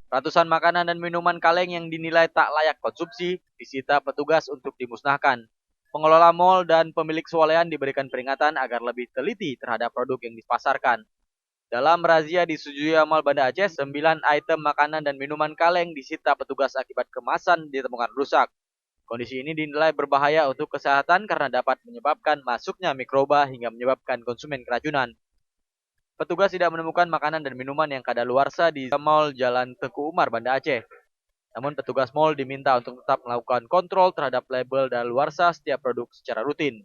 Ratusan makanan dan minuman kaleng yang dinilai tak layak konsumsi disita petugas untuk dimusnahkan. Pengelola mal dan pemilik swalayan diberikan peringatan agar lebih teliti terhadap produk yang dipasarkan. Dalam razia di Sujuya Mall Banda Aceh, 9 item makanan dan minuman kaleng disita petugas akibat kemasan ditemukan rusak. Kondisi ini dinilai berbahaya untuk kesehatan karena dapat menyebabkan masuknya mikroba hingga menyebabkan konsumen keracunan. Petugas tidak menemukan makanan dan minuman yang kadaluarsa di Mall Jalan Teguh Umar, Banda Aceh. Namun petugas mal diminta untuk tetap melakukan kontrol terhadap label daluarsa setiap produk secara rutin.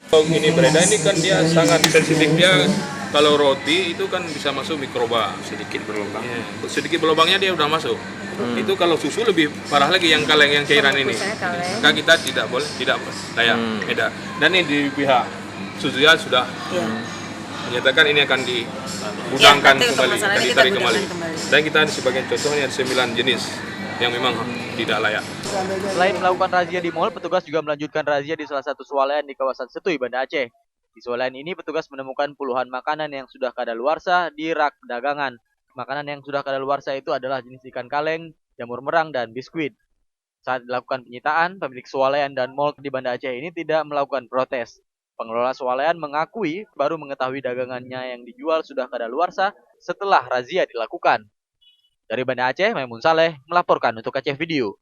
Kalau ini beredar ini kan dia sangat sensitif, dia kalau roti itu kan bisa masuk mikroba sedikit berlubang. Ya, sedikit berlubangnya dia udah masuk. Itu kalau susu lebih parah lagi yang kaleng yang cairan ini. Maka kita tidak boleh tidak layak edar. Dan ini di pihak Suzuya sudah menyatakan ini akan digudangkan kembali, akan ditarik kembali. Dan kita ada sebagian contohnya 9 jenis yang memang tidak layak. Selain melakukan razia di mal, petugas juga melanjutkan razia di salah satu swalayan di kawasan Setui, Banda Aceh. Di swalayan ini, petugas menemukan puluhan makanan yang sudah kadaluarsa di rak dagangan. Makanan yang sudah kadaluarsa itu adalah jenis ikan kaleng, jamur merang, dan biskuit. Saat dilakukan penyitaan, pemilik swalayan dan mal di Banda Aceh ini tidak melakukan protes. Pengelola swalayan mengakui baru mengetahui dagangannya yang dijual sudah kadaluarsa setelah razia dilakukan. Dari Banda Aceh, Maimun Saleh melaporkan untuk Aceh Video.